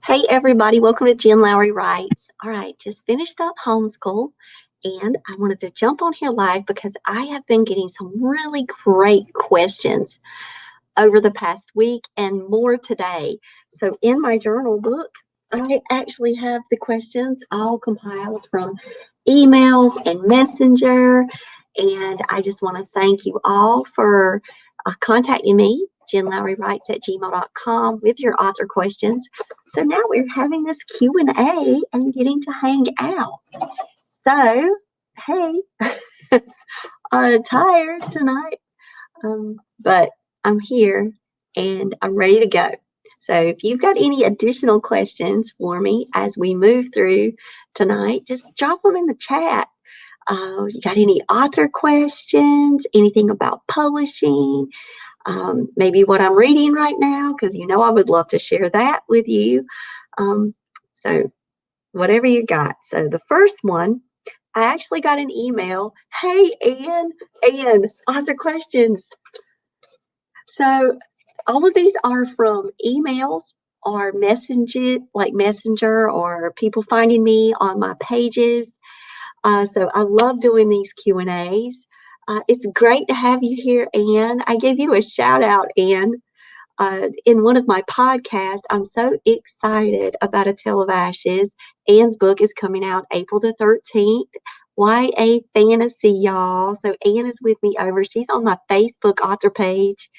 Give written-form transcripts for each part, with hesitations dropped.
Hey everybody, welcome to Jen Lowry Writes. All right, just finished up homeschool and I wanted to jump on here live because I have been getting some really great questions over the past week and more today. So in my journal book, I actually have the questions all compiled from emails and messenger. And I just want to thank you all for contacting me, jenlowrywrites@gmail.com, with your author questions. So now we're having this Q&A and getting to hang out. So, hey, I'm tired tonight, but I'm here and I'm ready to go. So if you've got any additional questions for me as we move through tonight, just drop them in the chat. You got any author questions, anything about publishing, maybe what I'm reading right now, because I would love to share that with you. So whatever you got. So the first one, I actually got an email. Hey, Ann, author questions. So all of these are from emails or messenger or people finding me on my pages. So I love doing these Q&As. It's great to have you here, Ann. I gave you a shout out, Ann, in one of my podcasts. I'm so excited about A Tale of Ashes. Ann's book is coming out April the 13th. YA fantasy, y'all. So Ann is with me over. She's on my Facebook author page.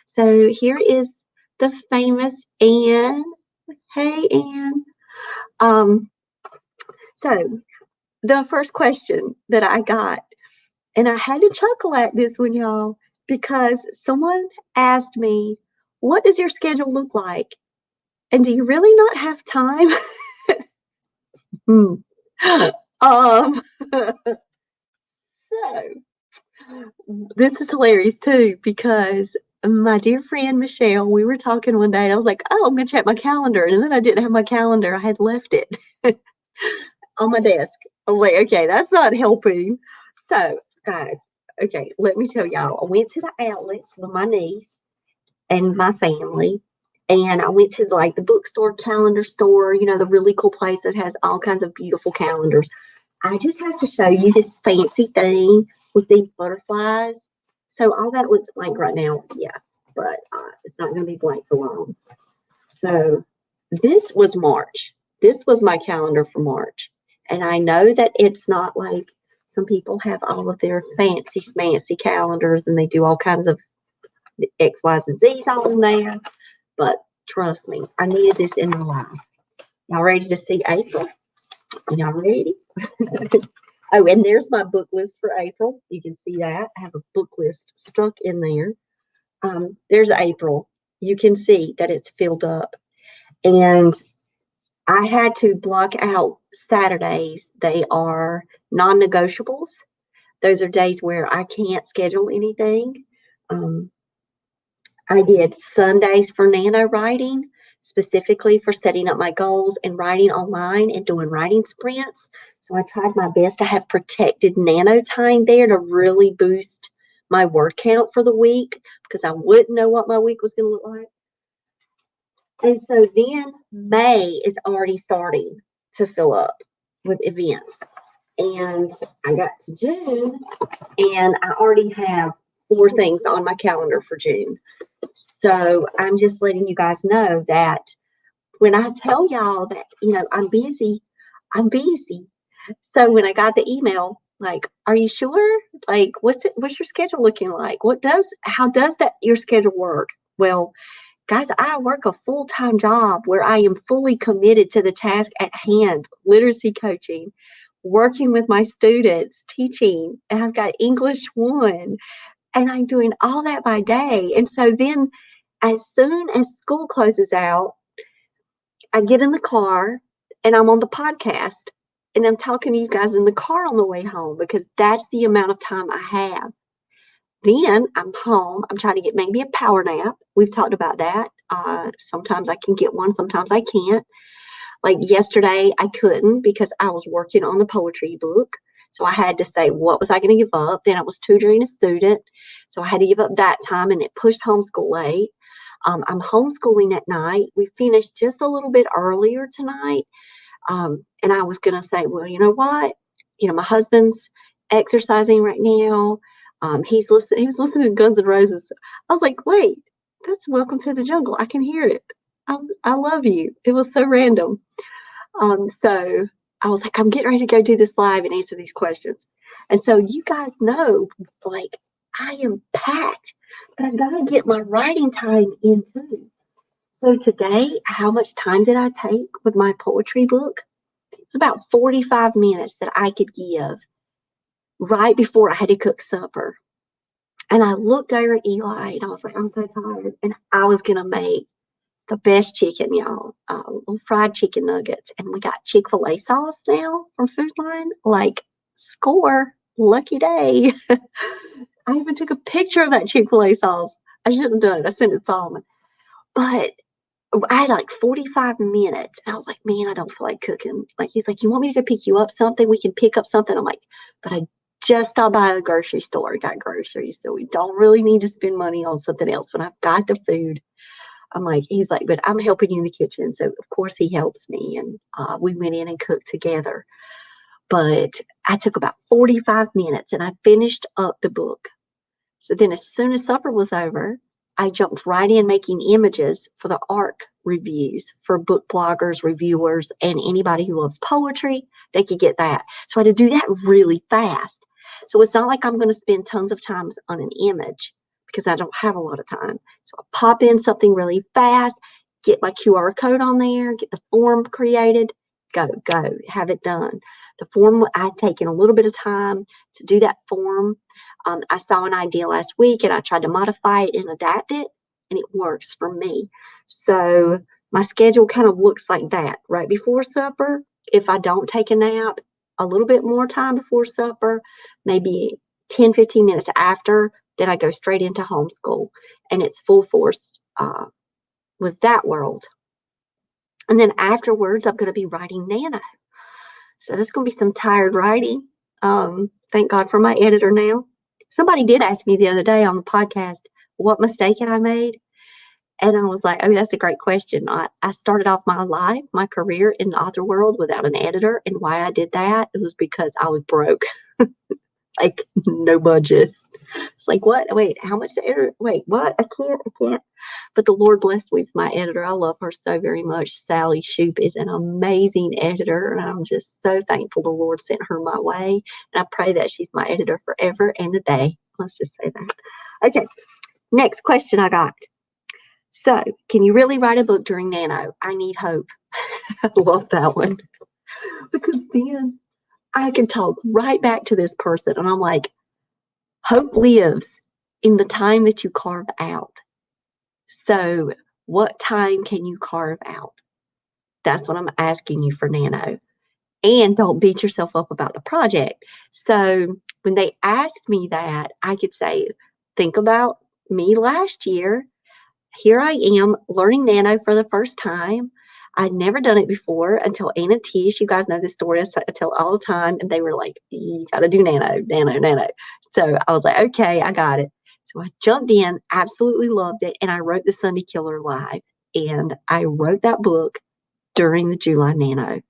So here is the famous Ann. Hey, Ann. So the first question that I got, and I had to chuckle at this one, y'all, because someone asked me, what does your schedule look like? And do you really not have time? So this is hilarious too, because my dear friend Michelle, we were talking one day and I was like, oh, I'm going to check my calendar. And then I didn't have my calendar. I had left it on my desk. I was like, okay, that's not helping. So, guys, okay, let me tell y'all, I went to the outlets with my niece and my family, and I went to the bookstore, calendar store, the really cool place that has all kinds of beautiful calendars. I just have to show you this fancy thing with these butterflies. So all that looks blank right now, yeah, but it's not going to be blank for long. So this was March. This was my calendar for March. And I know that it's not like some people have all of their fancy smancy calendars and they do all kinds of X, Y's, and Z's on there. But trust me, I needed this in my life. Y'all ready to see April? Y'all ready? Oh, and there's my book list for April. You can see that. I have a book list stuck in there. There's April. You can see that it's filled up. And I had to block out Saturdays. They are non-negotiables. Those are days where I can't schedule anything. I did Sundays for nano writing, specifically for setting up my goals and writing online and doing writing sprints. So I tried my best to have protected nano time there to really boost my word count for the week, because I wouldn't know what my week was going to look like. And so then May is already starting to fill up with events. And I got to June and I already have 4 things on my calendar for June. So I'm just letting you guys know that when I tell y'all that, I'm busy, I'm busy. So when I got the email, like, are you sure? Like, what's your schedule looking like? How does your schedule work? Well, guys, I work a full-time job where I am fully committed to the task at hand, literacy coaching, working with my students, teaching, and I've got English 1, and I'm doing all that by day. And so then as soon as school closes out, I get in the car and I'm on the podcast and I'm talking to you guys in the car on the way home, because that's the amount of time I have. Then I'm home. I'm trying to get maybe a power nap. We've talked about that. Sometimes I can get one, sometimes I can't. Like yesterday, I couldn't because I was working on the poetry book. So I had to say, what was I going to give up? Then I was tutoring a student. So I had to give up that time, and it pushed homeschool late. I'm homeschooling at night. We finished just a little bit earlier tonight. And I was going to say, well, you know what? My husband's exercising right now. He was listening to Guns N' Roses. I was like, wait, that's Welcome to the Jungle. I can hear it. I love you. It was so random. So I was like, I'm getting ready to go do this live and answer these questions. And so you guys know, like, I am packed, but I got to get my writing time in too. So today, how much time did I take with my poetry book? It's about 45 minutes that I could give right before I had to cook supper. And I looked over at Eli and I was like, I'm so tired. And I was going to make the best chicken, y'all. Little fried chicken nuggets. And we got Chick-fil-A sauce now from Food Line. Like, score. Lucky day. I even took a picture of that Chick-fil-A sauce. I shouldn't have done it. I sent it to Solomon. But I had like 45 minutes. And I was like, man, I don't feel like cooking. Like, he's like, you want me to go pick you up something? We can pick up something. I'm like, but I just stopped by the grocery store, got groceries. So we don't really need to spend money on something else when I've got the food. I'm like, he's like, but I'm helping you in the kitchen. So of course he helps me. And we went in and cooked together. But I took about 45 minutes and I finished up the book. So then as soon as supper was over, I jumped right in making images for the ARC reviews for book bloggers, reviewers, and anybody who loves poetry. They could get that. So I had to do that really fast. So it's not like I'm going to spend tons of time on an image because I don't have a lot of time. So I pop in something really fast, get my QR code on there, get the form created, go, have it done. The form, I'd taken a little bit of time to do that form. I saw an idea last week and I tried to modify it and adapt it, and it works for me. So my schedule kind of looks like that. Right before supper, if I don't take a nap, a little bit more time before supper, maybe 10, 15 minutes after, then I go straight into homeschool, and it's full force with that world. And then afterwards, I'm going to be writing Nano. So this is going to be some tired writing. Thank God for my editor now. Somebody did ask me the other day on the podcast, what mistake had I made? And I was like, oh, that's a great question. I started off my life, my career in the author world without an editor. And why I did that, it was because I was broke. Like, no budget. It's like, what? Wait, how much the editor? Wait, what? I can't. But the Lord blessed me with my editor. I love her so very much. Sally Shoup is an amazing editor, and I'm just so thankful the Lord sent her my way. And I pray that she's my editor forever and a day. Let's just say that. Okay, next question I got. So, can you really write a book during Nano? I need hope. I love that one. Because then I can talk right back to this person, and I'm like, hope lives in the time that you carve out. So what time can you carve out? That's what I'm asking you for Nano. And don't beat yourself up about the project. So when they asked me that, I could say, think about me last year. Here I am learning Nano for the first time. I'd never done it before until Ann and Tish. You guys know this story. I tell all the time. And they were like, you got to do Nano. So I was like, okay, I got it. So I jumped in, absolutely loved it. And I wrote the Sunday Killer live. And I wrote that book during the July Nano.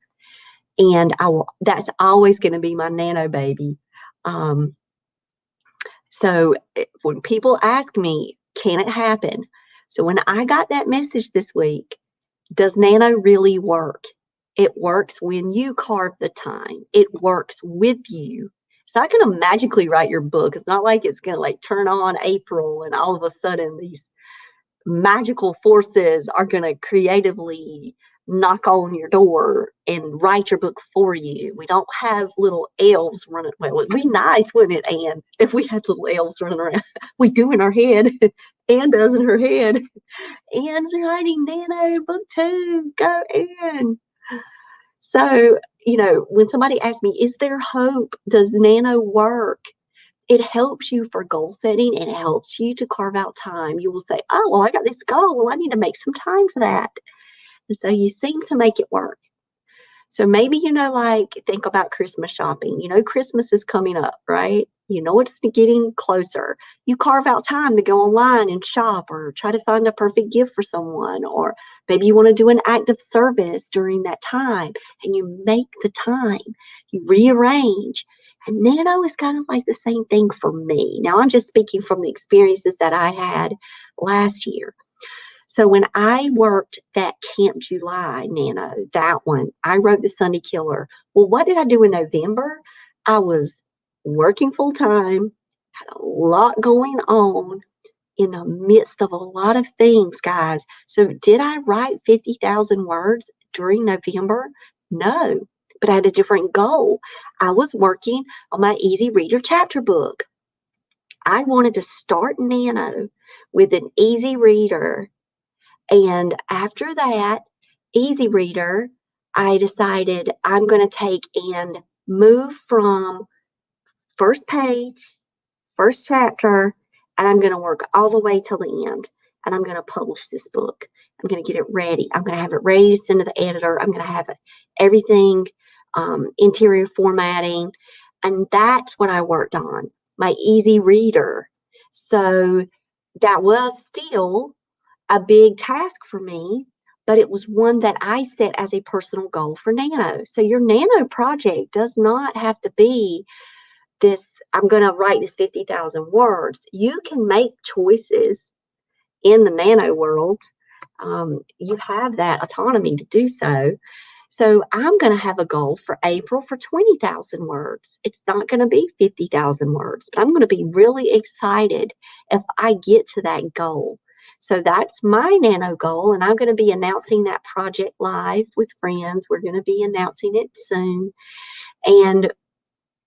And that's always going to be my Nano baby. So when people ask me, can it happen? So when I got that message this week, does Nano really work? It works when you carve the time. It works with you. It's not going to magically write your book. It's not like it's going to like turn on April and all of a sudden these magical forces are going to creatively knock on your door and write your book for you. We don't have little elves running. Well, it'd be nice, wouldn't it, Anne, if we had little elves running around. We do in our head. Anne does in her head. Anne's writing Nano book 2. Go, Anne. So, when somebody asks me, is there hope? Does Nano work? It helps you for goal setting and it helps you to carve out time. You will say, oh, well, I got this goal. Well, I need to make some time for that. And so you seem to make it work. So maybe, think about Christmas shopping. Christmas is coming up, right? You know it's getting closer. You carve out time to go online and shop or try to find a perfect gift for someone, or maybe you want to do an act of service during that time, and you make the time. You rearrange. And nano is kind of like the same thing for me. Now, I'm just speaking from the experiences that I had last year. So when I worked that Camp July nano, that one, I wrote the Sunday Killer. Well, what did I do in November? I was working full time, had a lot going on in the midst of a lot of things, guys. So did I write 50,000 words during November? No, but I had a different goal. I was working on my Easy Reader chapter book. I wanted to start Nano with an easy reader, and after that easy reader, I decided I'm going to take and move from first page, first chapter, and I'm going to work all the way till the end. And I'm going to publish this book. I'm going to get it ready. I'm going to have it ready to send to the editor. I'm going to have everything, interior formatting. And that's what I worked on, my easy reader. So that was still a big task for me, but it was one that I set as a personal goal for Nano. So your Nano project does not have to be this, I'm going to write this 50,000 words. You can make choices in the Nano world. You have that autonomy to do so. So I'm going to have a goal for April for 20,000 words. It's not going to be 50,000 words, but I'm going to be really excited if I get to that goal. So that's my Nano goal, and I'm going to be announcing that project live with friends. We're going to be announcing it soon and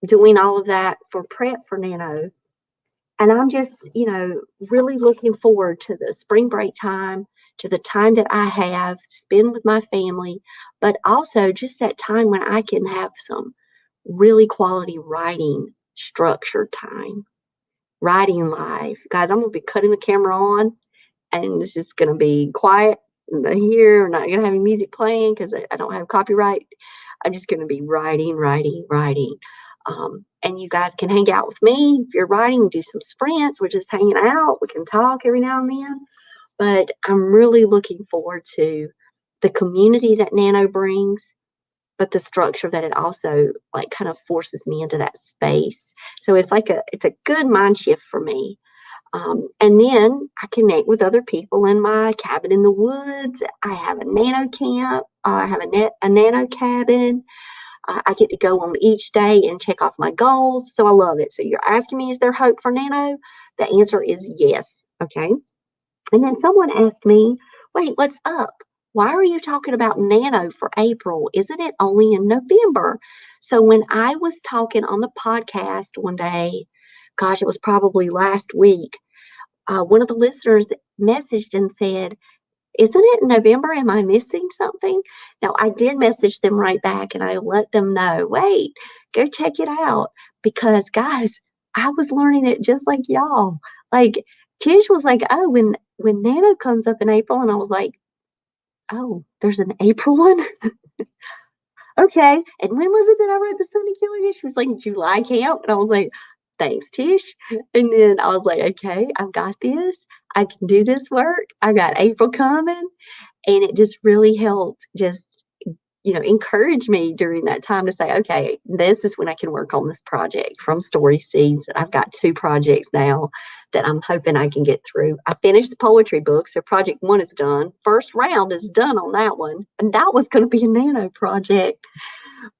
doing all of that for prep for Nano. And I'm just, really looking forward to the spring break time, to the time that I have to spend with my family, but also just that time when I can have some really quality writing, structured time, writing live. Guys, I'm going to be cutting the camera on, and it's just going to be quiet here. I'm not going to have any music playing because I don't have copyright. I'm just going to be writing. And you guys can hang out with me if you're writing, do some sprints. We're just hanging out. We can talk every now and then. But I'm really looking forward to the community that Nano brings, but the structure that it also kind of forces me into that space. So it's a good mind shift for me. And then I connect with other people in my cabin in the woods. I have a nano camp. I have a nano cabin. I get to go on each day and check off my goals. So I love it. So you're asking me, is there hope for Nano? The answer is yes. Okay. And then someone asked me, wait, what's up? Why are you talking about Nano for April? Isn't it only in November? So when I was talking on the podcast one day, gosh, it was probably last week, one of the listeners messaged and said, isn't it November? Am I missing something? Now, I did message them right back and I let them know, wait, go check it out. Because, guys, I was learning it just like y'all. Like, Tish was like, oh, when Nano comes up in April, and I was like, oh, there's an April one? Okay. And when was it that I wrote the Sunday Killer? She was like, July camp. And I was like, thanks, Tish. And then I was like, okay, I've got this. I can do this work. I got April coming. And it just really helped encourage me during that time to say, okay, this is when I can work on this project from Story Seeds. I've got 2 projects now that I'm hoping I can get through. I finished the poetry book, so project 1 is done. First round is done on that one. And that was going to be a Nano project,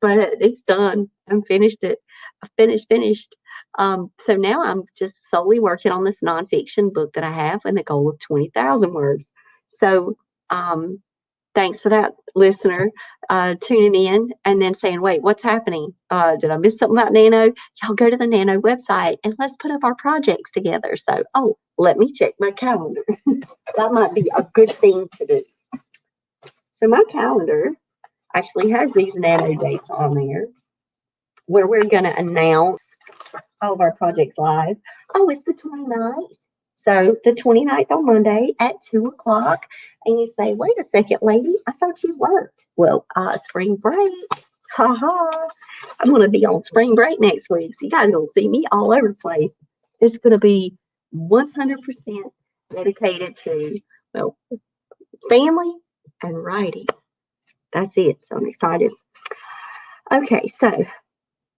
but it's done. I finished it. I finished. So now I'm just solely working on this nonfiction book that I have and the goal of 20,000 words. So, thanks for that, listener, tuning in and then saying, wait, what's happening? Did I miss something about Nano? Y'all go to the Nano website and let's put up our projects together. So, let me check my calendar. That might be a good thing to do. So my calendar actually has these Nano dates on there where we're going to announce all of our projects live. Oh, it's the 29th. So the 29th on Monday at 2 o'clock. And you say, wait a second, lady, I thought you worked. Well, spring break. Ha ha. I'm going to be on spring break next week. So you guys are going to see me all over the place. It's going to be 100% dedicated to, well, family and writing. That's it. So I'm excited. Okay, so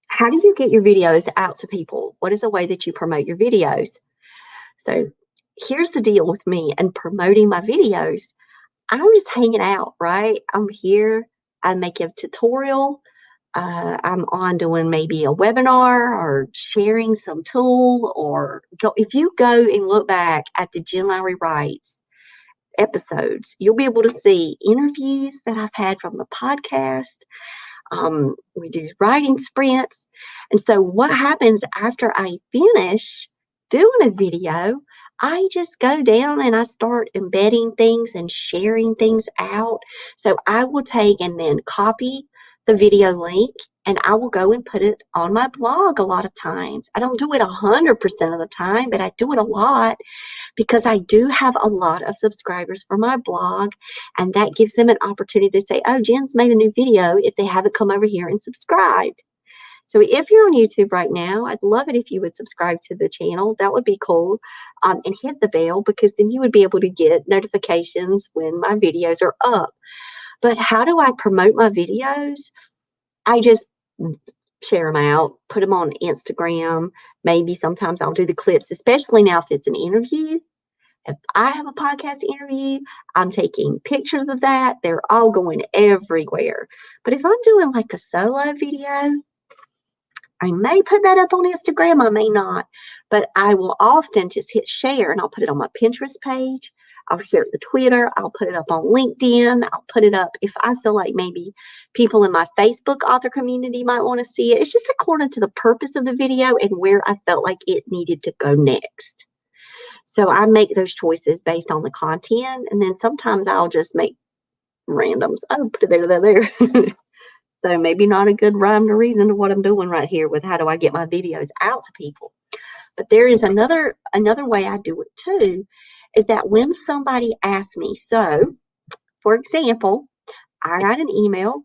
how do you get your videos out to people? What is a way that you promote your videos? So here's the deal with me and promoting my videos. I'm just hanging out, right? I'm here. I make a tutorial. I'm on doing maybe a webinar or sharing some tool, or if you go and look back at the Jen Lowry Writes episodes, you'll be able to see interviews that I've had from the podcast. We do writing sprints. And so what happens after I finish doing a video, I just go down and I start embedding things and sharing things out. So I will take and then copy the video link and I will go and put it on my blog a lot of times. I don't do it 100% of the time, but I do it a lot because I do have a lot of subscribers for my blog, and that gives them an opportunity to say, oh, Jen's made a new video if they haven't come over here and subscribed. So if you're on YouTube right now, I'd love it if you would subscribe to the channel. That would be cool. And hit the bell, because then you would be able to get notifications when my videos are up. But how do I promote my videos? I just share them out, put them on Instagram. Maybe sometimes I'll do the clips, especially now if it's an interview. If I have a podcast interview, I'm taking pictures of that. They're all going everywhere. But if I'm doing like a solo video, I may put that up on Instagram, I may not, but I will often just hit share and I'll put it on my Pinterest page. I'll share it to Twitter. I'll put it up on LinkedIn. I'll put it up if I feel like maybe people in my Facebook author community might want to see it. It's just according to the purpose of the video and where I felt like it needed to go next. So I make those choices based on the content, and then sometimes I'll just make randoms. Oh, put it there. So maybe not a good rhyme or reason to what I'm doing right here with how do I get my videos out to people. But there is another way I do it too, is that when somebody asks me, so for example, I got an email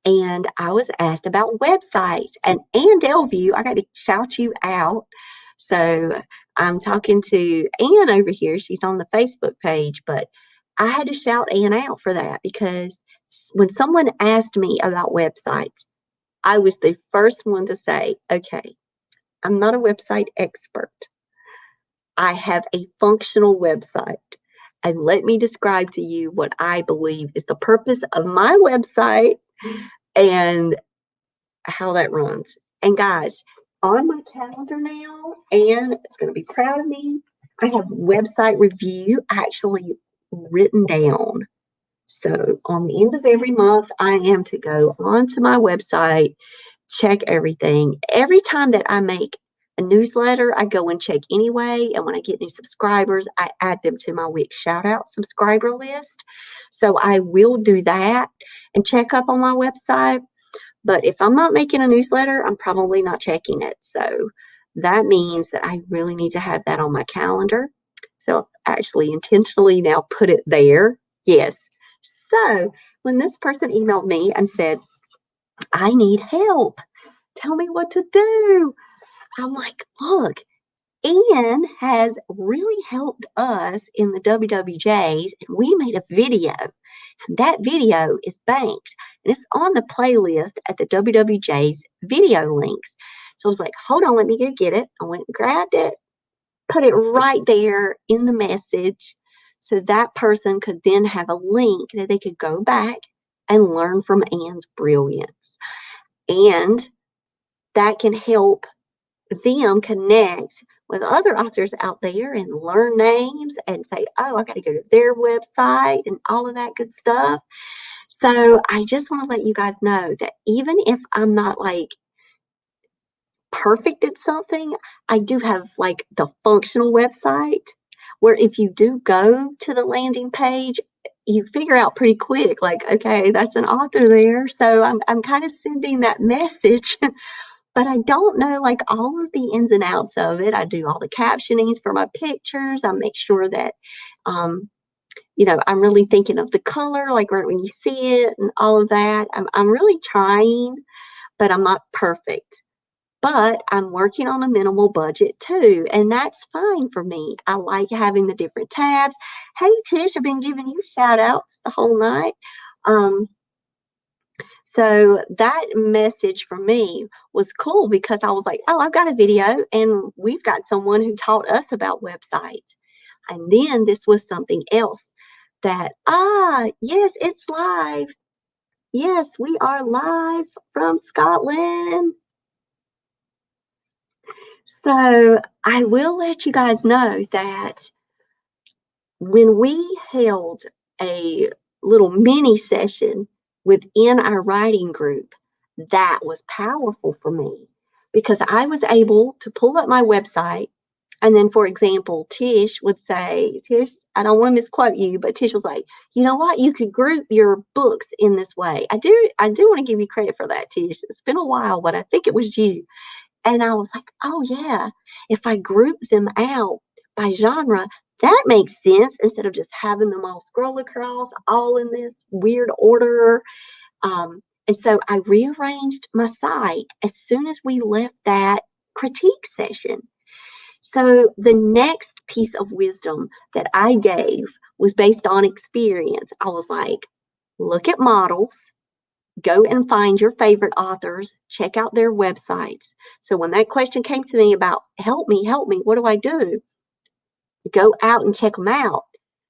and I was asked about websites, and Ann Delview, I got to shout you out. So I'm talking to Ann over here. She's on the Facebook page, but I had to shout Ann out for that, because when someone asked me about websites, I was the first one to say, okay, I'm not a website expert. I have a functional website. And let me describe to you what I believe is the purpose of my website and how that runs. And guys, on my calendar now, Ann is going to be proud of me, I have website review actually written down. So on the end of every month, I am to go onto my website, check everything. Every time that I make a newsletter, I go and check anyway. And when I get new subscribers, I add them to my week shout out subscriber list. So I will do that and check up on my website. But if I'm not making a newsletter, I'm probably not checking it. So that means that I really need to have that on my calendar. So I've actually intentionally now put it there. Yes. So when this person emailed me and said, I need help, tell me what to do, I'm like, look, Ann has really helped us in the WWJs, and we made a video. And that video is banked, and it's on the playlist at the WWJ's video links. So I was like, hold on, let me go get it. I went and grabbed it, put it right there in the message, so that person could then have a link that they could go back and learn from Ann's brilliance. And that can help them connect with other authors out there and learn names and say, oh, I got to go to their website and all of that good stuff. So I just want to let you guys know that even if I'm not like perfect at something, I do have like the functional website where if you do go to the landing page, you figure out pretty quick, like, okay, that's an author there. So I'm kind of sending that message. But I don't know like all of the ins and outs of it. I do all the captionings for my pictures. I make sure that, I'm really thinking of the color, like right when you see it and all of that. I'm really trying, but I'm not perfect. But I'm working on a minimal budget too, and that's fine for me. I like having the different tabs. Hey, Tish, I've been giving you shout outs the whole night. Um, so that message for me was cool because I was like, oh, I've got a video and we've got someone who taught us about websites. And then this was something else that, yes, it's live. Yes, we are live from Scotland. So I will let you guys know that when we held a little mini session within our writing group, that was powerful for me because I was able to pull up my website. And then, for example, Tish would say, Tish, I don't want to misquote you, but Tish was like, you know what? You could group your books in this way. I do want to give you credit for that, Tish. It's been a while, but I think it was you. And I was like, oh, yeah, if I group them out by genre, that makes sense instead of just having them all scroll across all in this weird order. And so I rearranged my site as soon as we left that critique session. So the next piece of wisdom that I gave was based on experience. I was like, look at models, go and find your favorite authors, check out their websites. So when that question came to me about help me, what do I do? Go out and check them out.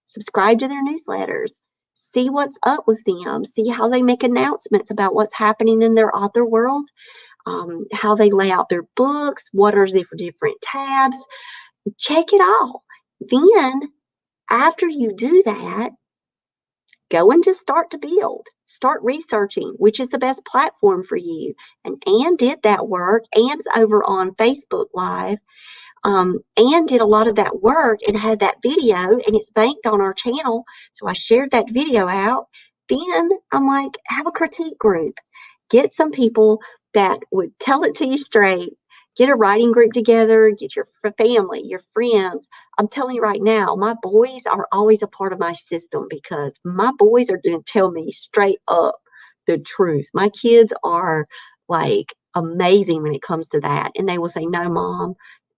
Subscribe to their newsletters. See what's up with them. See how they make announcements about what's happening in their author world, how they lay out their books, what are the different tabs. Check it all. Then, after you do that, go and just start to build. Start researching which is the best platform for you. And Anne did that work. Anne's over on Facebook Live. Anne did a lot of that work and had that video, and it's banked on our channel. So I shared that video out. Then I'm like, have a critique group. Get some people that would tell it to you straight. Get a writing group together. Get your family, your friends. I'm telling you right now, my boys are always a part of my system because my boys are going to tell me straight up the truth. My kids are like amazing when it comes to that. And they will say, no, Mom,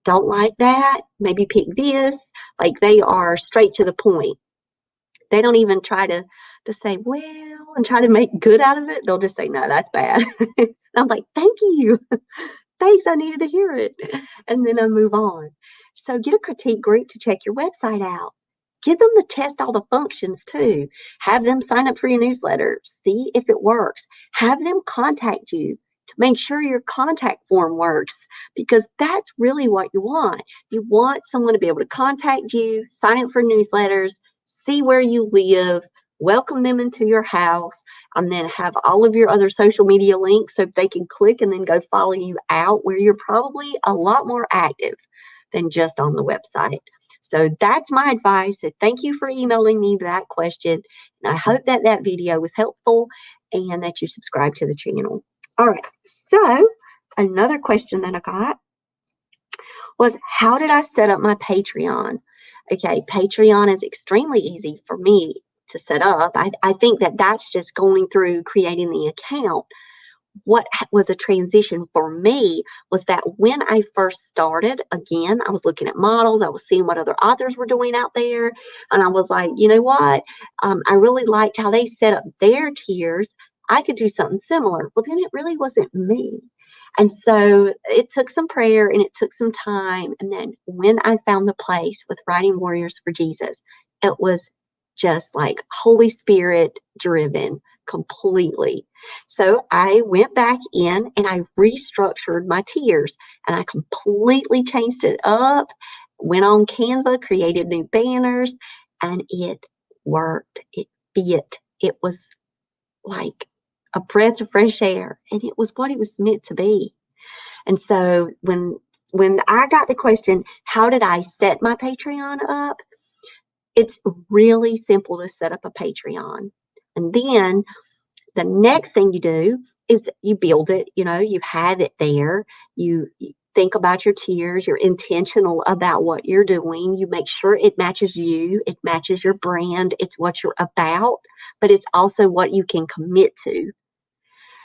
don't like that. Maybe pick this. Like they are straight to the point. They don't even try to say, well, and try to make good out of it. They'll just say, no, that's bad. And I'm like, thank you. Thanks, I needed to hear it. And then I move on. So get a critique group to check your website out. Get them to test all the functions too. Have them sign up for your newsletter. See if it works. Have them contact you to make sure your contact form works because that's really what you want. You want someone to be able to contact you, sign up for newsletters, see where you live, welcome them into your house, and then have all of your other social media links so they can click and then go follow you out where you're probably a lot more active than just on the website. So that's my advice. So thank you for emailing me that question. And I hope that that video was helpful and that you subscribe to the channel. All right. So another question that I got was, how did I set up my Patreon? Okay, Patreon is extremely easy for me to set up. I think that that's just going through creating the account. What was a transition for me was that when I first started, again, I was looking at models, I was seeing what other authors were doing out there, and I was like, you know what? I really liked how they set up their tiers. I could do something similar. Well, then it really wasn't me. And so it took some prayer and it took some time. And then when I found the place with Writing Warriors for Jesus, it was just like Holy Spirit driven completely. So I went back in and I restructured my tiers and I completely changed it up, went on Canva, created new banners, and it worked. It fit. It was like a breath of fresh air, and it was what it was meant to be. And so when I got the question, how did I set my Patreon up? It's really simple to set up a Patreon. And then the next thing you do is you build it, you have it there. You think about your tiers. You're intentional about what you're doing. You make sure it matches you, it matches your brand, it's what you're about, but it's also what you can commit to.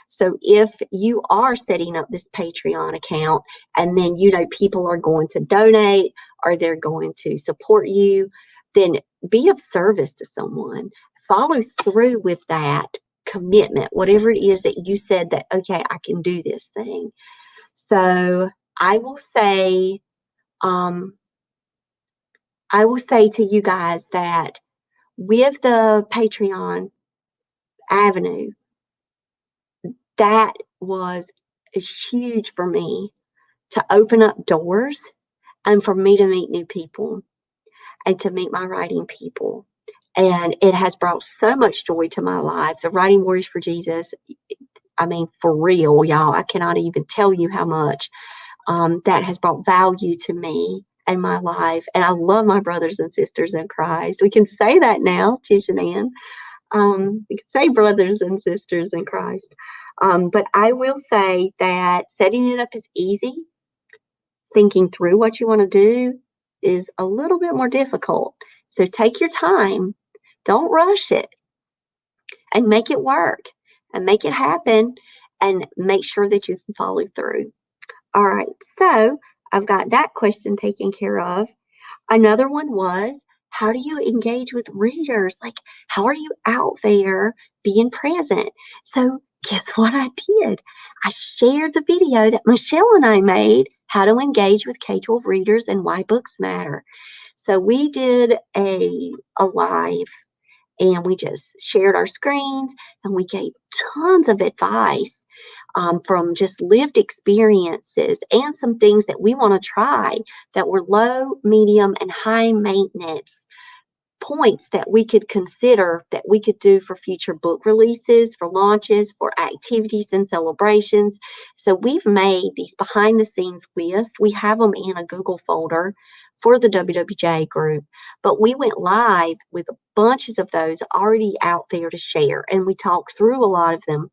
So if you are setting up this Patreon account and then you know people are going to donate or they're going to support you, then be of service to someone. Follow through with that commitment, whatever it is that you said that, okay, I can do this thing. So I will say, to you guys that with the Patreon avenue, that was huge for me to open up doors and for me to meet new people and to meet my writing people. And it has brought so much joy to my life. The Writing Warriors for Jesus, I mean, for real, y'all, I cannot even tell you how much that has brought value to me and my life. And I love my brothers and sisters in Christ. We can say that now, Tish and Ann. We can say brothers and sisters in Christ. But I will say that setting it up is easy. Thinking through what you want to do is a little bit more difficult. So take your time. Don't rush it and make it work and make it happen and make sure that you can follow through. All right. So I've got that question taken care of. Another one was, how do you engage with readers? Like, how are you out there being present? So guess what I did? I shared the video that Michelle and I made, how to engage with K-12 readers and why books matter. So we did a live and we just shared our screens and we gave tons of advice from just lived experiences and some things that we want to try that were low, medium, and high maintenance points that we could consider that we could do for future book releases, for launches, for activities and celebrations. So we've made these behind the scenes lists. We have them in a Google folder for the WWJ group, but we went live with bunches of those already out there to share, and we talked through a lot of them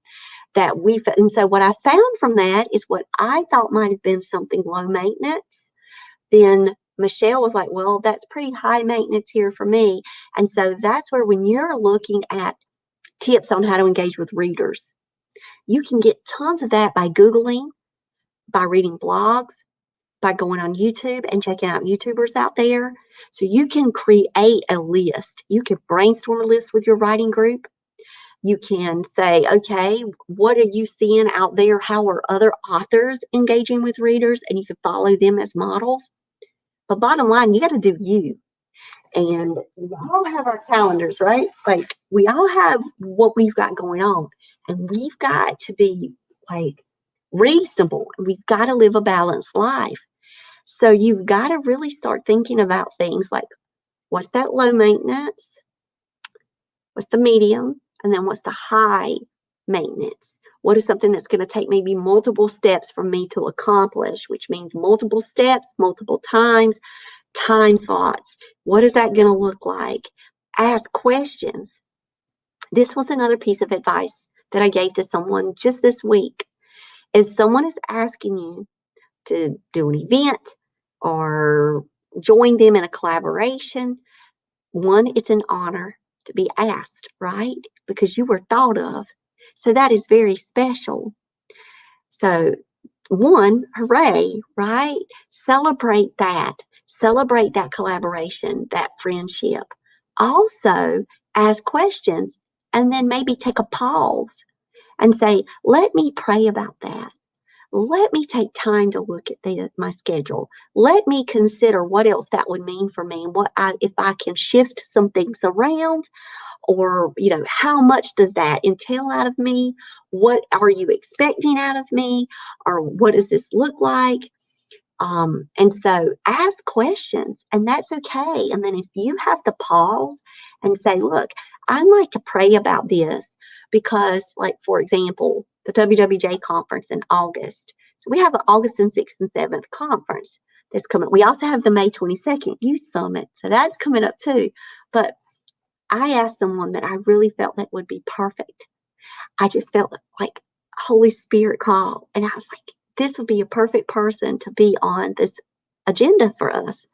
and so what I found from that is what I thought might have been something low maintenance. Then Michelle was like, well, that's pretty high maintenance here for me. And so that's where when you're looking at tips on how to engage with readers, you can get tons of that by Googling, by reading blogs, by going on YouTube and checking out YouTubers out there. So you can create a list. You can brainstorm a list with your writing group. You can say, okay, what are you seeing out there? How are other authors engaging with readers? And you can follow them as models. But bottom line, you got to do you. And we all have our calendars, right? Like we all have what we've got going on. And we've got to be like reasonable. We've got to live a balanced life. So you've got to really start thinking about things like, what's that low maintenance? What's the medium? And then what's the high maintenance? What is something that's going to take maybe multiple steps for me to accomplish, which means multiple steps, multiple times, time slots. What is that going to look like? Ask questions. This was another piece of advice that I gave to someone just this week. If someone is asking you to do an event or join them in a collaboration, one, it's an honor to be asked, right? Because you were thought of. So that is very special. So one, hooray, right? Celebrate that. Celebrate that collaboration, that friendship. Also, ask questions and then maybe take a pause and say, let me pray about that. Let me take time to look at my schedule. Let me consider what else that would mean for me and if I can shift some things around, or how much does that entail out of me? What are you expecting out of me? Or what does this look like? And so ask questions, and that's okay. And then if you have to pause and say, look, I'd like to pray about this because, like, for example, the WWJ conference in August. So we have an August and 6th and 7th conference that's coming. We also have the May 22nd Youth Summit. So that's coming up too. But I asked someone that I really felt that would be perfect. I just felt like Holy Spirit call. And I was like, this would be a perfect person to be on this agenda for us.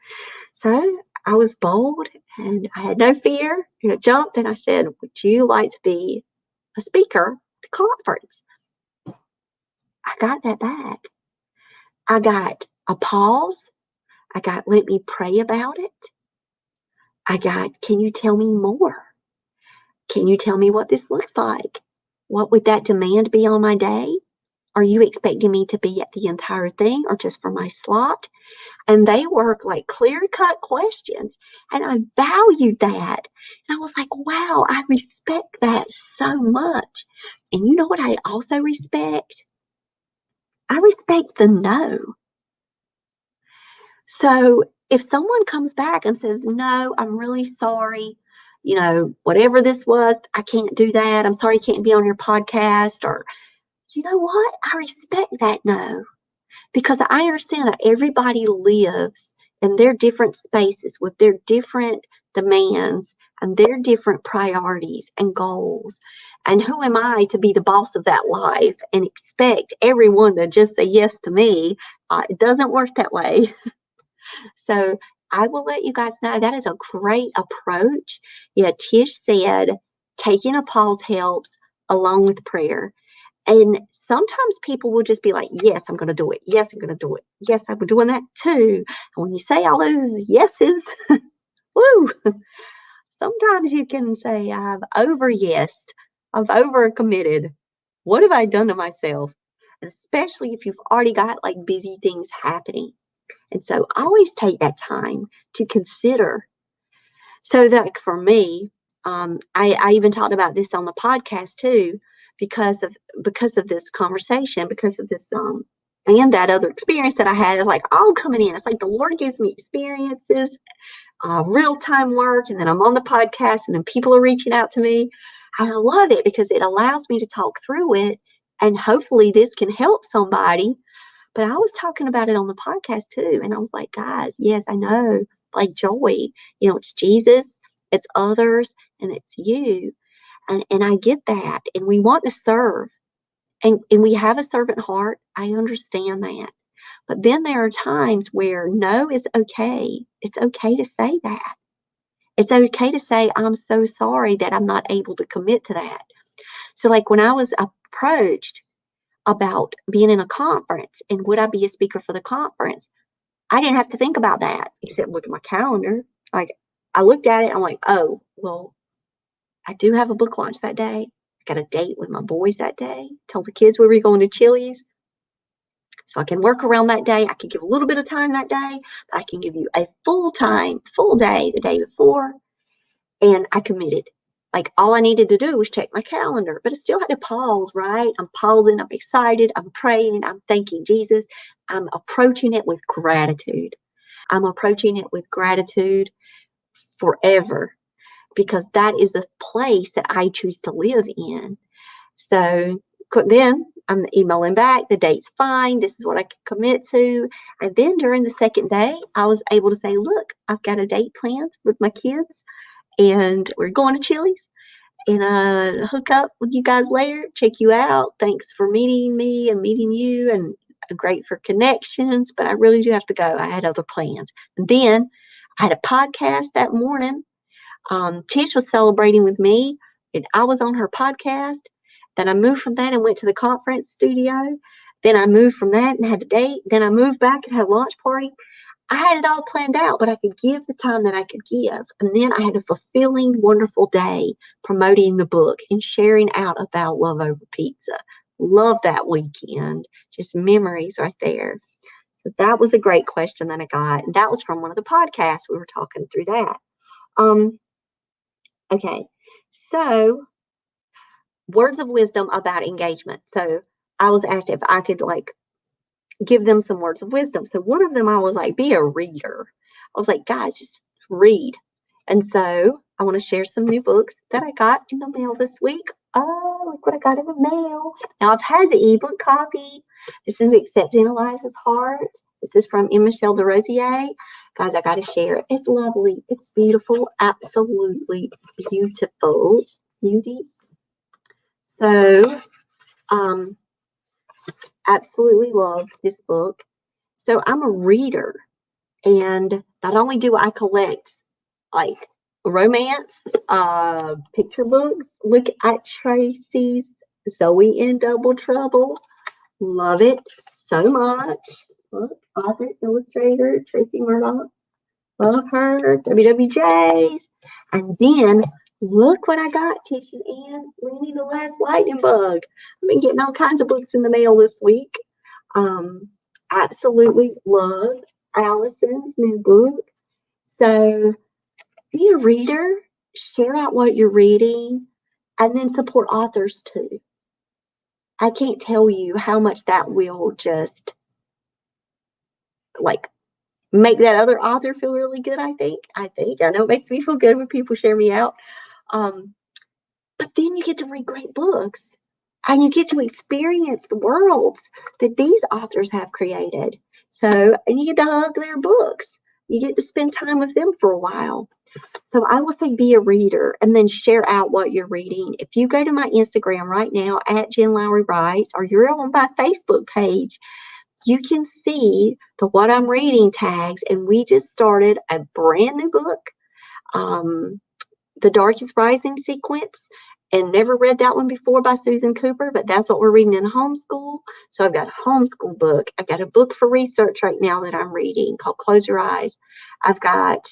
So I was bold and I had no fear. I jumped and I said, would you like to be a speaker at the conference? I got that back. I got a pause. I got, let me pray about it. I got, can you tell me more? Can you tell me what this looks like? What would that demand be on my day? Are you expecting me to be at the entire thing or just for my slot? And they were like clear-cut questions. And I valued that. And I was like, wow, I respect that so much. And you know what I also respect? I respect the no. So if someone comes back and says, no, I'm really sorry, whatever this was, I can't do that. I'm sorry I can't be on your podcast. Or, you know what? I respect that no. Because I understand that everybody lives in their different spaces with their different demands and their different priorities and goals. And who am I to be the boss of that life and expect everyone to just say yes to me? It doesn't work that way. So I will let you guys know that is a great approach. Yeah, Tish said taking a pause helps along with prayer. And sometimes people will just be like, yes, I'm going to do it. Yes, I'm going to do it. Yes, I'm doing that too. And when you say all those yeses, woo, sometimes you can say, I've over-yesed. I've over-committed. What have I done to myself? And especially if you've already got like busy things happening. And so always take that time to consider. So that for me, I even talked about this on the podcast too, because of this conversation, because of this and that other experience that I had is like all coming in. It's like the Lord gives me experiences, real time work, and then I'm on the podcast, and then people are reaching out to me. I love it because it allows me to talk through it, and hopefully this can help somebody. But I was talking about it on the podcast too. And I was like, guys, yes, I know, like joy, it's Jesus, it's others, and it's you. And I get that. And we want to serve. And we have a servant heart. I understand that. But then there are times where no is okay. It's okay to say that. It's okay to say, I'm so sorry that I'm not able to commit to that. So like when I was approached about being in a conference and would I be a speaker for the conference, I didn't have to think about that except look at my calendar. Like I looked at it, I'm like, oh, well, I do have a book launch that day. I got a date with my boys that day. Tell the kids we were going to Chili's. So I can work around that day. I can give a little bit of time that day. But I can give you a full day the day before. And I committed. Like all I needed to do was check my calendar, but I still had to pause, right? I'm pausing, I'm excited, I'm praying, I'm thanking Jesus. I'm approaching it with gratitude. I'm approaching it with gratitude forever because that is the place that I choose to live in. So then I'm emailing back, the date's fine, this is what I can commit to. And then during the second day, I was able to say, look, I've got a date planned with my kids and we're going to Chili's and hook up with you guys later, check you out. Thanks for meeting me and meeting you and great for connections, but I really do have to go. I had other plans. And then I had a podcast that morning. Tish was celebrating with me and I was on her podcast. Then I moved from that and went to the conference studio. Then I moved from that and had a date. Then I moved back and had a launch party. I had it all planned out, but I could give the time that I could give. And then I had a fulfilling, wonderful day promoting the book and sharing out about Love Over Pizza. Love that weekend. Just memories right there. So that was a great question that I got. And that was from one of the podcasts. We were talking through that. Okay. So words of wisdom about engagement. So I was asked if I could give them some words of wisdom. So one of them, I was like, be a reader. I was like, guys, just read. And so I want to share some new books that I got in the mail this week. Oh, look what I got in the mail. Now I've had the ebook copy. This is Accepting Eliza's Heart. This is from M. Michelle DeRosier. Guys, I got to share it. It's lovely. It's beautiful. Absolutely beautiful. Beauty. So, absolutely love this book. So I'm a reader, and not only do I collect like romance, picture books. Look at Tracy's Zoe in Double Trouble. Love it so much. Look, author, illustrator, Tracy Murdoch. Love her. WWJs. And then look what I got, Tish and Ann. Lenny the Last Lightning Bug. I've been getting all kinds of books in the mail this week. Absolutely love Allison's new book. So be a reader, share out what you're reading, and then support authors too. I can't tell you how much that will just like make that other author feel really good. I know it makes me feel good when people share me out. But then you get to read great books and you get to experience the worlds that these authors have created. So, and you get to hug their books. You get to spend time with them for a while. So I will say be a reader and then share out what you're reading. If you go to my Instagram right now at Jen Lowry Writes, or you're on my Facebook page, you can see the what I'm reading tags. And we just started a brand new book, The Darkest Rising Sequence. And never read that one before by Susan Cooper, but that's what we're reading in homeschool. So I've got a homeschool book. I've got a book for research right now that I'm reading called Close Your Eyes. I've got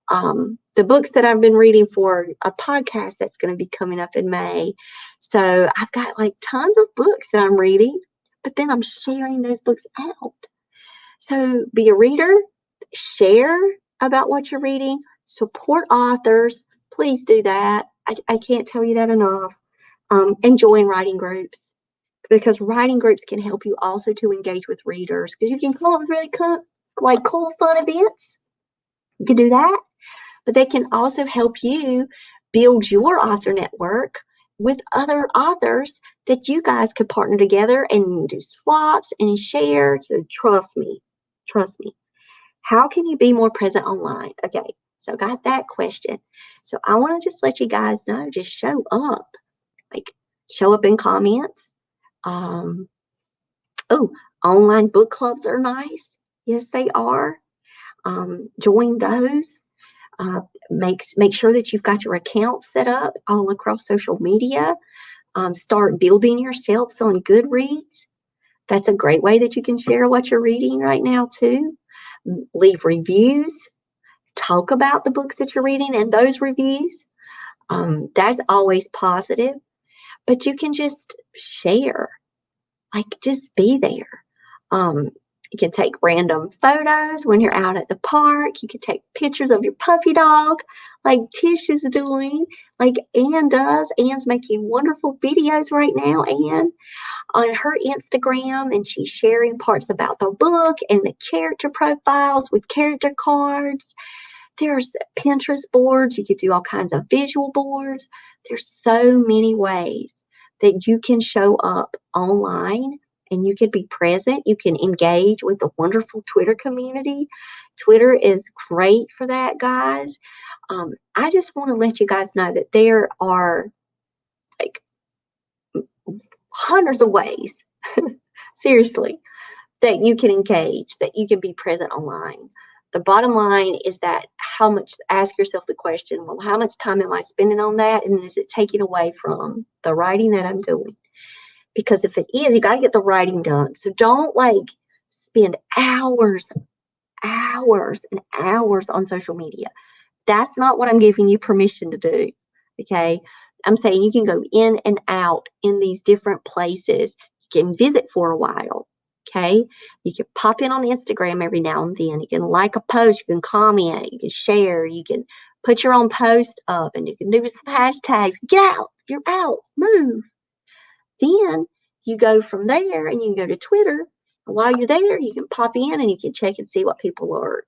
the books that I've been reading for a podcast that's going to be coming up in May. So I've got like tons of books that I'm reading, but then I'm sharing those books out. So be a reader, share about what you're reading, support authors. Please do that. I can't tell you that enough. And join writing groups, because writing groups can help you also to engage with readers, because you can come up with really cool, fun events. You can do that. But they can also help you build your author network with other authors that you guys could partner together and do swaps and share. So trust me. How can you be more present online? Okay, so got that question. So I want to just let you guys know, just show up. Like, show up in comments. Online book clubs are nice. Yes, they are. Join those. Make sure that you've got your account set up all across social media. Start building yourselves on Goodreads. That's a great way that you can share what you're reading right now too. Leave reviews. Talk about the books that you're reading and those reviews. That's always positive. But you can just share. Just be there. You can take random photos when you're out at the park. You can take pictures of your puppy dog, like Tish is doing, like Ann does. Ann's making wonderful videos right now, Ann, on her Instagram, and she's sharing parts about the book and the character profiles with character cards. There's Pinterest boards. You could do all kinds of visual boards. There's so many ways that you can show up online and you can be present. You can engage with the wonderful Twitter community. Twitter is great for that, guys. I just want to let you guys know that there are like hundreds of ways, seriously, that you can engage, that you can be present online. The bottom line is that ask yourself the question, well, how much time am I spending on that? And is it taking away from the writing that I'm doing? Because if it is, you got to get the writing done. So don't spend hours and hours on social media. That's not what I'm giving you permission to do. Okay. I'm saying you can go in and out in these different places. You can visit for a while. Okay. You can pop in on Instagram every now and then. You can like a post, you can comment, you can share, you can put your own post up, and you can do some hashtags. Get out, you're out, move. Then you go from there and you can go to Twitter. And while you're there, you can pop in and you can check and see what people are,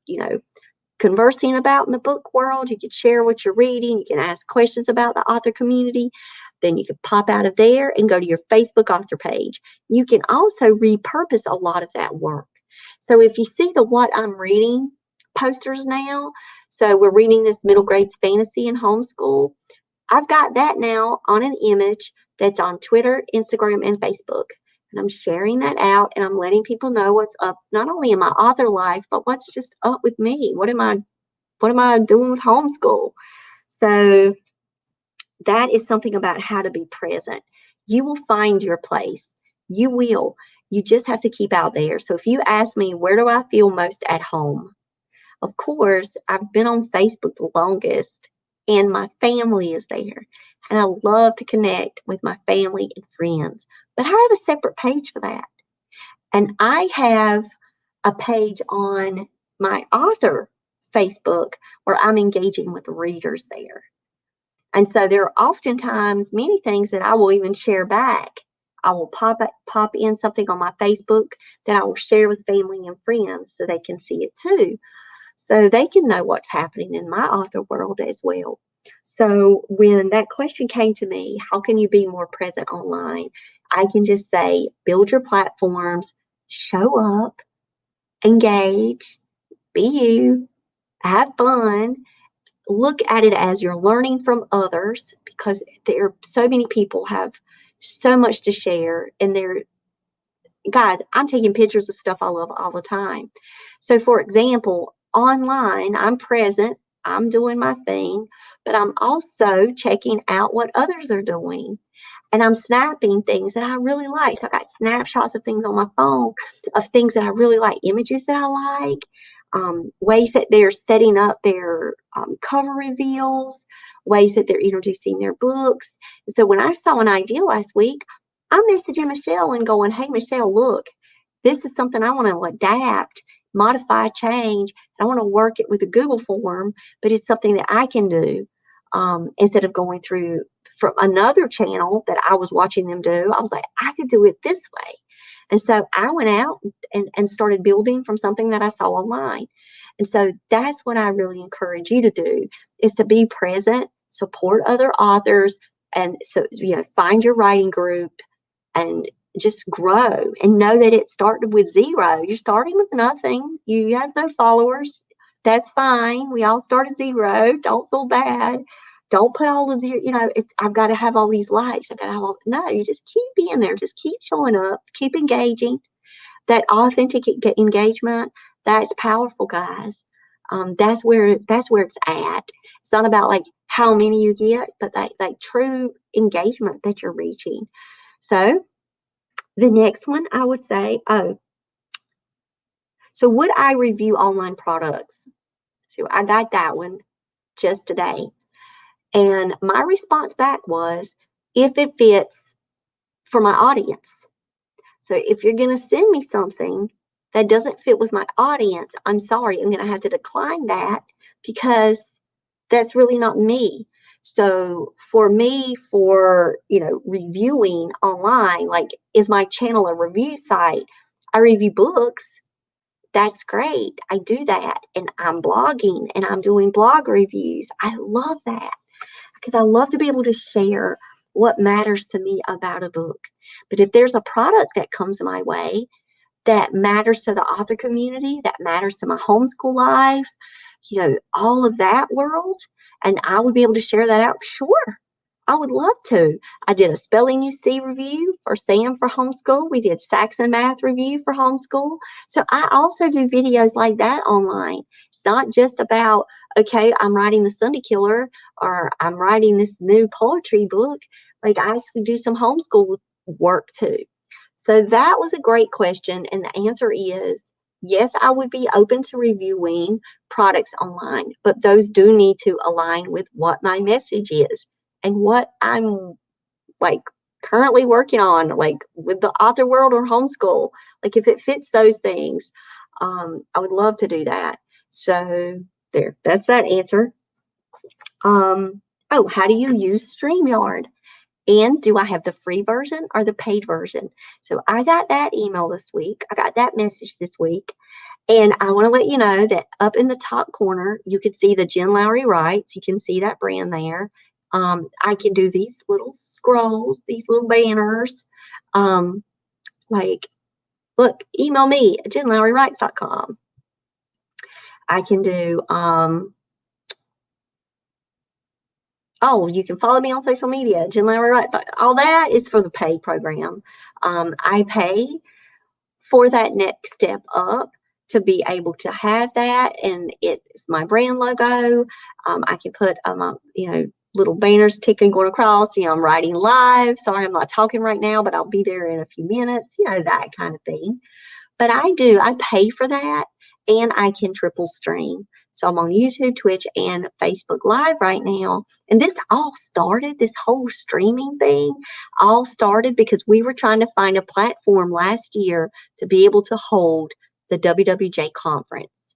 conversing about in the book world. You can share what you're reading. You can ask questions about the author community. Then you can pop out of there and go to your Facebook author page. You can also repurpose a lot of that work. So if you see the What I'm Reading posters now, so we're reading this middle grades fantasy in homeschool. I've got that now on an image that's on Twitter, Instagram, and Facebook. And I'm sharing that out, and I'm letting people know what's up, not only in my author life, but what's just up with me. What am I doing with homeschool? So that is something about how to be present. You will find your place. You will. You just have to keep out there. So if you ask me, where do I feel most at home? Of course, I've been on Facebook the longest, and my family is there. And I love to connect with my family and friends. But I have a separate page for that. And I have a page on my author Facebook where I'm engaging with readers there. And so there are oftentimes many things that I will even share back. I will pop in something on my Facebook that I will share with family and friends so they can see it too. So they can know what's happening in my author world as well. So when that question came to me, how can you be more present online? I can just say, build your platforms, show up, engage, be you, have fun, look at it as you're learning from others, because there are so many people have so much to share, and they're, guys, I'm taking pictures of stuff I love all the time. So for example, online, I'm present, I'm doing my thing, but I'm also checking out what others are doing. And I'm snapping things that I really like. So I got snapshots of things on my phone, of things that I really like, images that I like, ways that they're setting up their cover reveals, ways that they're introducing their books. So when I saw an idea last week, I'm messaging Michelle and going, hey, Michelle, look, this is something I want to adapt, modify, change. I want to work it with a Google form, but it's something that I can do instead of going through from another channel that I was watching them do. I was like, I could do it this way. And so I went out and started building from something that I saw online. And so that's what I really encourage you to do, is to be present, support other authors, and so, find your writing group and just grow, and know that it started with zero. You're starting with nothing. You have no followers. That's fine. We all start at zero. Don't feel bad. Don't put all of your, I've got to have all these likes. No, you just keep being there. Just keep showing up. Keep engaging. That authentic engagement, that's powerful, guys. That's where it's at. It's not about like how many you get, but that true engagement that you're reaching. So the next one I would say, so would I review online products? So I got that one just today. And my response back was, if it fits for my audience. So if you're going to send me something that doesn't fit with my audience, I'm sorry, I'm going to have to decline that, because that's really not me. So for me, reviewing online, like, is my channel a review site? I review books. That's great. I do that. And I'm blogging and I'm doing blog reviews. I love that, because I love to be able to share what matters to me about a book. But if there's a product that comes my way that matters to the author community, that matters to my homeschool life, all of that world, and I would be able to share that out, sure, I would love to. I did a spelling UC review for Sam for homeschool. We did Saxon math review for homeschool. So I also do videos like that online. It's not just about, okay, I'm writing the Sunday Killer, or I'm writing this new poetry book. Like, I actually do some homeschool work too. So that was a great question. And the answer is, yes, I would be open to reviewing products online, but those do need to align with what my message is and what I'm like currently working on, like with the author world or homeschool. Like, if it fits those things, I would love to do that. So that's that answer. How do you use Streamyard? And do I have the free version or the paid version? So I got that email this week. I got that message this week. And I want to let you know that up in the top corner, you can see the Jen Lowry Writes. You can see that brand there. I can do these little scrolls, these little banners. Like, look, email me at jenlowrywrites.com. I can do, you can follow me on social media, Jen Lowry Writes. All that is for the paid program. I pay for that next step up to be able to have that, and it's my brand logo. I can put little banners ticking going across. I'm writing live. Sorry, I'm not talking right now, but I'll be there in a few minutes. That kind of thing. But I pay for that, and I can triple stream. So I'm on YouTube, Twitch, and Facebook Live right now. And this whole streaming thing all started because we were trying to find a platform last year to be able to hold the WWJ conference.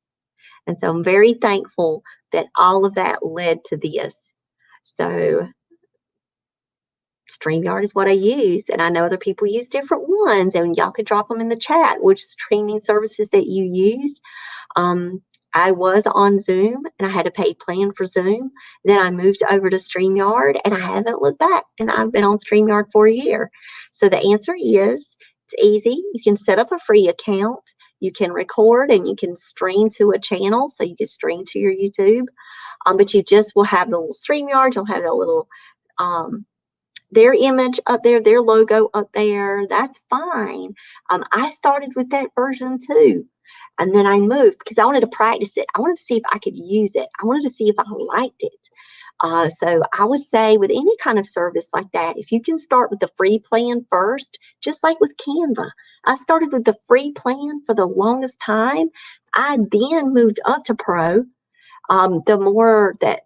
And so I'm very thankful that all of that led to this. So Streamyard is what I use, and I know other people use different ones, and y'all could drop them in the chat, which streaming services that you use. I was on Zoom, and I had a paid plan for Zoom. Then I moved over to Streamyard, and I haven't looked back, and I've been on Streamyard for a year. So the answer is, it's easy. You can set up a free account. You can record, and you can stream to a channel, so you can stream to your YouTube. But you just will have the little Streamyard. You'll have a little their image up there, their logo up there. That's fine. I started with that version too. And then I moved because I wanted to practice it. I wanted to see if I could use it. I wanted to see if I liked it. So I would say with any kind of service like that, if you can start with the free plan first, just like with Canva. I started with the free plan for the longest time. I then moved up to Pro. The more that,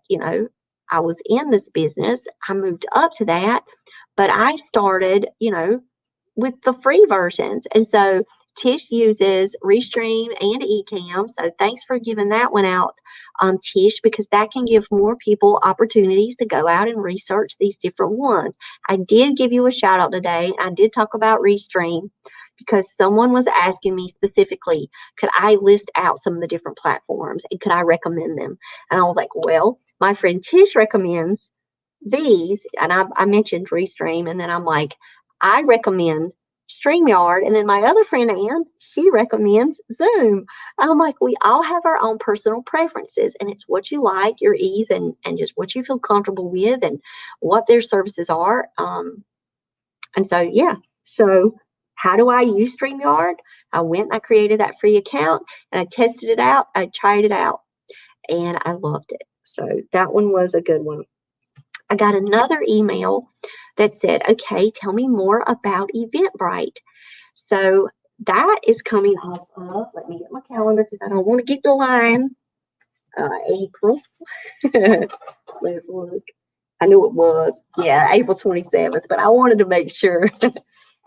I was in this business, I moved up to that, but I started, with the free versions. And so Tish uses Restream and Ecamm. So thanks for giving that one out, Tish, because that can give more people opportunities to go out and research these different ones. I did give you a shout out today. I did talk about Restream because someone was asking me specifically, could I list out some of the different platforms and could I recommend them? And I was like, well, my friend Tish recommends these, and I mentioned Restream, and then I'm like, I recommend Streamyard, and then my other friend Ann, she recommends Zoom. I'm like, we all have our own personal preferences, and it's what you like, your ease, and just what you feel comfortable with, and what their services are. And so, yeah. So how do I use StreamYard? I went and I created that free account, and I tested it out. I tried it out, and I loved it. So that one was a good one. I got another email that said, okay, tell me more about Eventbrite. So that is coming off of, let me get my calendar because I don't want to get the line. April. Let's look. I knew it was. Yeah, April 27th, but I wanted to make sure.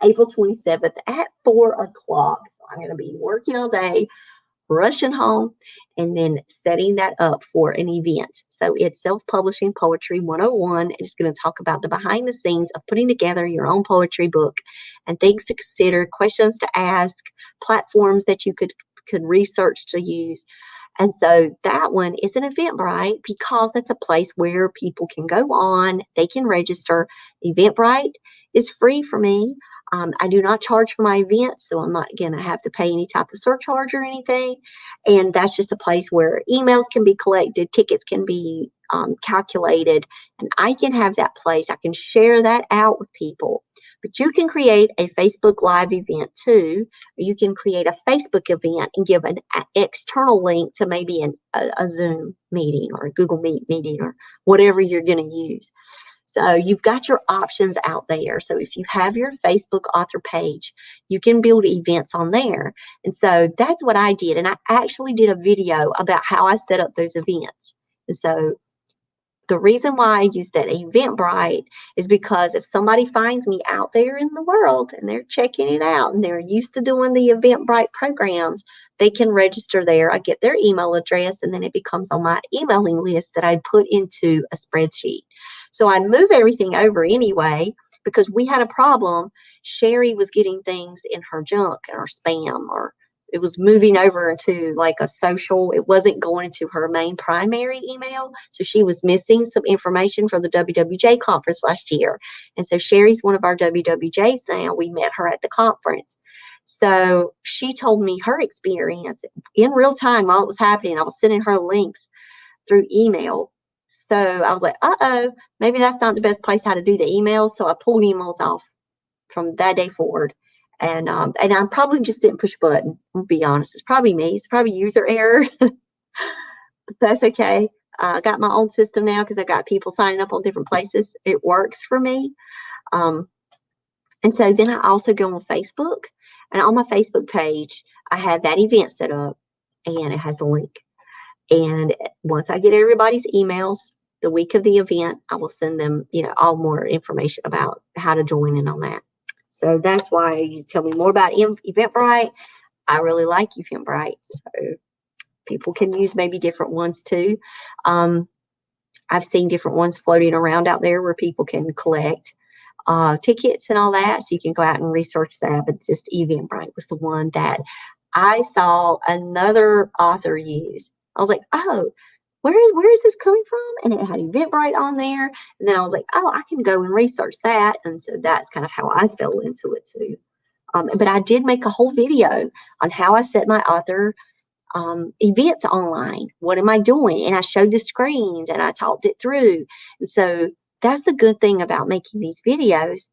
April 27th at 4 o'clock. So I'm going to be working all day, rushing home, and then setting that up for an event. So it's Self-Publishing Poetry 101, and it's going to talk about the behind the scenes of putting together your own poetry book and things to consider, questions to ask, platforms that you could research to use. And so that one is an Eventbrite because that's a place where people can go on, they can register. Eventbrite is free for me. I do not charge for my events, so I'm not going to have to pay any type of surcharge or anything. And that's just a place where emails can be collected, tickets can be calculated, and I can have that place. I can share that out with people. But you can create a Facebook Live event too. Or you can create a Facebook event and give an external link to maybe a Zoom meeting or a Google Meet meeting or whatever you're going to use. So you've got your options out there. So if you have your Facebook author page, you can build events on there. And so that's what I did. And I actually did a video about how I set up those events. And so the reason why I use that Eventbrite is because if somebody finds me out there in the world and they're checking it out and they're used to doing the Eventbrite programs, they can register there. I get their email address, and then it becomes on my emailing list that I put into a spreadsheet. So I move everything over anyway because we had a problem. Sherry was getting things in her junk or spam, or it was moving over into like a social. It wasn't going into her main primary email. So she was missing some information from the WWJ conference last year. And so Sherry's one of our WWJs now. We met her at the conference. So she told me her experience in real time while it was happening. I was sending her links through email. So I was like, maybe that's not the best place how to do the emails. So I pulled emails off from that day forward. And I probably just didn't push a button. I'll be honest. It's probably me. It's probably user error. That's okay. I got my own system now because I got people signing up on different places. It works for me. And so then I also go on Facebook, and on my Facebook page, I have that event set up, and it has the link. And once I get everybody's emails the week of the event, I will send them, all more information about how to join in on that. So that's why you tell me more about Eventbrite. I really like Eventbrite. So people can use maybe different ones too. I've seen different ones floating around out there where people can collect tickets and all that. So you can go out and research that. But just Eventbrite was the one that I saw another author use. I was like, oh, where is this coming from? And it had Eventbrite on there. And then I was like, oh, I can go and research that. And so that's kind of how I fell into it too. But I did make a whole video on how I set my author events online. What am I doing? And I showed the screens and I talked it through. And so that's the good thing about making these videos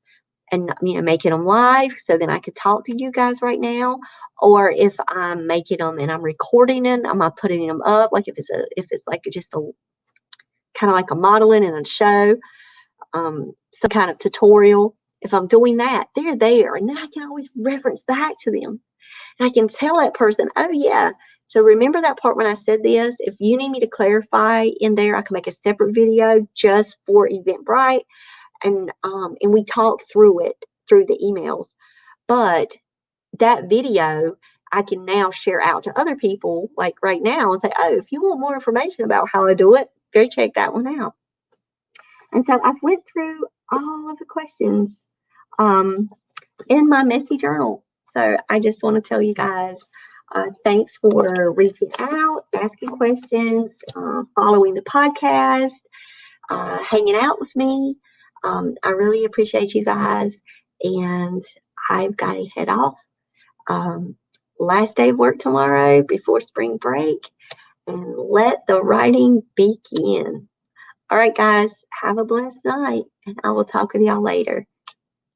and, making them live so then I could talk to you guys right now. Or if I'm making them and I'm recording it, I'm not putting them up. Like if it's like just a kind of like a modeling and a show, some kind of tutorial. If I'm doing that, they're there. And then I can always reference back to them. And I can tell that person, oh yeah. So remember that part when I said this? If you need me to clarify in there, I can make a separate video just for Eventbrite. And we talk through it through the emails. But that video I can now share out to other people like right now and say, oh, if you want more information about how I do it, go check that one out. And so I've went through all of the questions in my messy journal. So I just want to tell you guys, thanks for reaching out, asking questions, following the podcast, hanging out with me. I really appreciate you guys, and I've got to head off. Last day of work tomorrow before spring break, and let the writing begin. All right, guys, have a blessed night, and I will talk with y'all later.